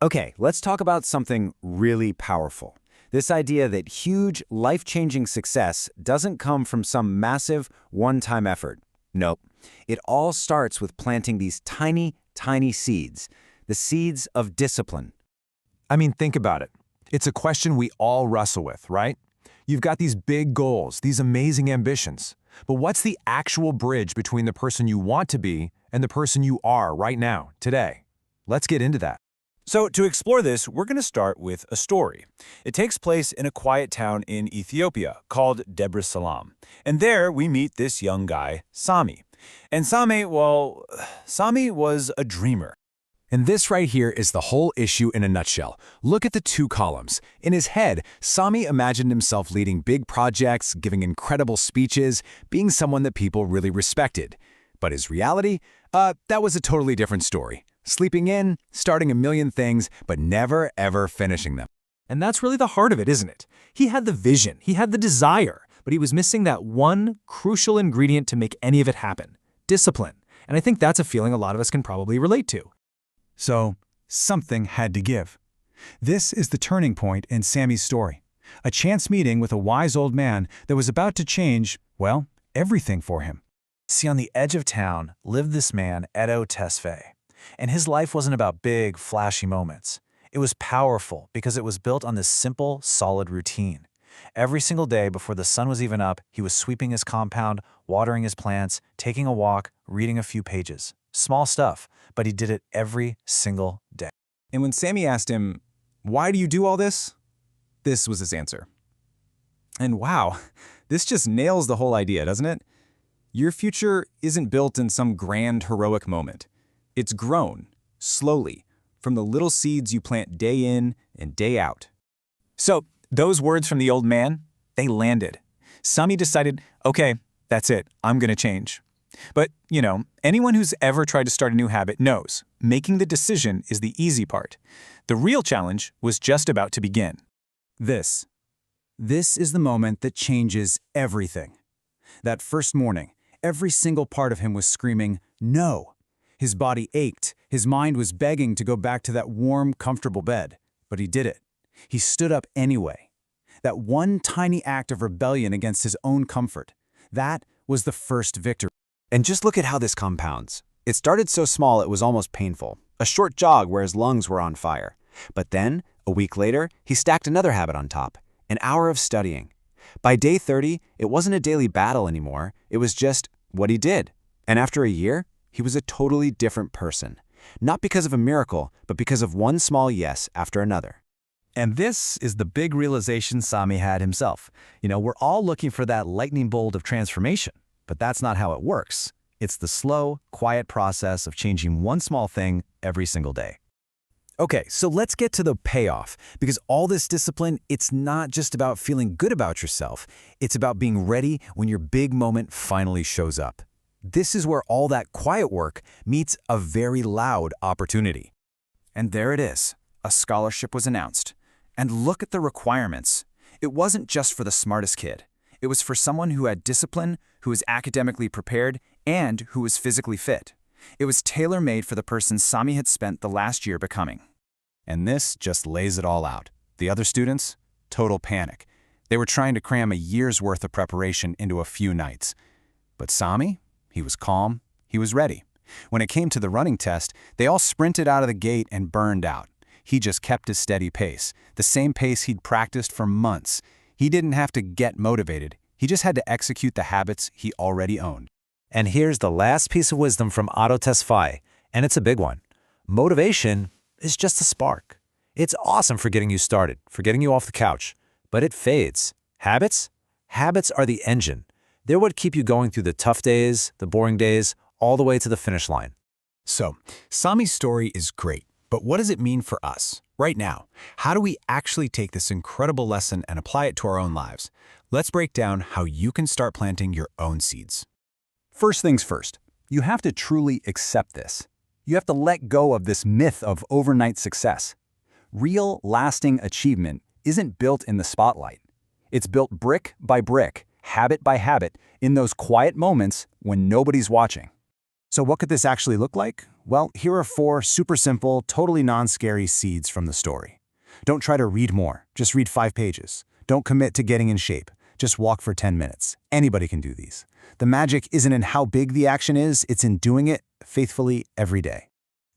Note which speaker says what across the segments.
Speaker 1: Okay, let's talk about something really powerful. This idea that huge, life-changing success doesn't come from some massive, one-time effort. Nope. It all starts with planting these tiny, tiny seeds, the seeds of discipline.
Speaker 2: I mean, think about it. It's a question we all wrestle with, right? You've got these big goals, these amazing ambitions. But what's the actual bridge between the person you want to be and the person you are right now, today? Let's get into that.
Speaker 3: So to explore this, we're going to start with a story. It takes place in a quiet town in Ethiopia called Debre Salam. And there we meet this young guy, Sami. And Sami was a dreamer.
Speaker 2: And this right here is the whole issue in a nutshell. Look at the two columns. In his head, Sami imagined himself leading big projects, giving incredible speeches, being someone that people really respected. But his reality? That was a totally different story. Sleeping in, starting a million things, but never ever finishing them.
Speaker 4: And that's really the heart of it, isn't it? He had the vision, he had the desire, but he was missing that one crucial ingredient to make any of it happen: discipline. And I think that's a feeling a lot of us can probably relate to.
Speaker 5: So, something had to give. This is the turning point in Sami's story. A chance meeting with a wise old man that was about to change, well, everything for him.
Speaker 6: See, on the edge of town lived this man, Edo Tesfaye. And his life wasn't about big, flashy moments. It was powerful because it was built on this simple, solid routine. Every single day before the sun was even up, he was sweeping his compound, watering his plants, taking a walk, reading a few pages. Small stuff, but he did it every single day.
Speaker 1: And when Sami asked him, "Why do you do all this?" this was his answer. And wow, this just nails the whole idea, doesn't it? Your future isn't built in some grand, heroic moment. It's grown, slowly, from the little seeds you plant day in and day out. So, those words from the old man, they landed. Sami decided, okay, that's it, I'm gonna change. But, anyone who's ever tried to start a new habit knows, making the decision is the easy part. The real challenge was just about to begin.
Speaker 5: This is the moment that changes everything. That first morning, every single part of him was screaming, no. His body ached, his mind was begging to go back to that warm, comfortable bed. But he did it. He stood up anyway. That one tiny act of rebellion against his own comfort, that was the first victory.
Speaker 7: And just look at how this compounds. It started so small it was almost painful. A short jog where his lungs were on fire. But then, a week later, he stacked another habit on top. An hour of studying. By day 30, it wasn't a daily battle anymore. It was just what he did. And after a year, he was a totally different person. Not because of a miracle, but because of one small yes after another.
Speaker 8: And this is the big realization Sami had himself. We're all looking for that lightning bolt of transformation, but that's not how it works. It's the slow, quiet process of changing one small thing every single day.
Speaker 1: Okay, so let's get to the payoff, because all this discipline, it's not just about feeling good about yourself. It's about being ready when your big moment finally shows up. This is where all that quiet work meets a very loud opportunity. And there it is. A scholarship was announced. And look at the requirements. It wasn't just for the smartest kid. It was for someone who had discipline, who was academically prepared, and who was physically fit. It was tailor-made for the person Sami had spent the last year becoming. And this just lays it all out. The other students? Total panic. They were trying to cram a year's worth of preparation into a few nights. But Sami? He was calm. He was ready. When it came to the running test, they all sprinted out of the gate and burned out. He just kept his steady pace, the same pace he'd practiced for months. He didn't have to get motivated. He just had to execute the habits he already owned.
Speaker 6: And here's the last piece of wisdom from Edo Tesfaye, and it's a big one. Motivation is just a spark. It's awesome for getting you started, for getting you off the couch, but it fades. Habits? Habits are the engine. They're what keep you going through the tough days, the boring days, all the way to the finish line.
Speaker 1: So, Sami's story is great, but what does it mean for us, right now? How do we actually take this incredible lesson and apply it to our own lives? Let's break down how you can start planting your own seeds. First things first, you have to truly accept this. You have to let go of this myth of overnight success. Real, lasting achievement isn't built in the spotlight. It's built brick by brick, habit by habit, in those quiet moments when nobody's watching. So what could this actually look like?
Speaker 5: Well, here are 4 super simple, totally non-scary seeds from the story. Don't try to read more. Just read 5 pages. Don't commit to getting in shape. Just walk for 10 minutes. Anybody can do these. The magic isn't in how big the action is, it's in doing it faithfully every day.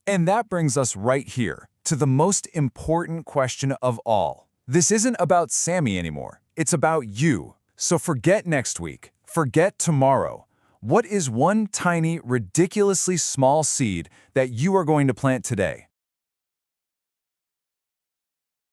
Speaker 2: And that brings us right here to the most important question of all. This isn't about Sami anymore. It's about you. So forget next week. Forget tomorrow. What is one tiny, ridiculously small seed that you are going to plant today?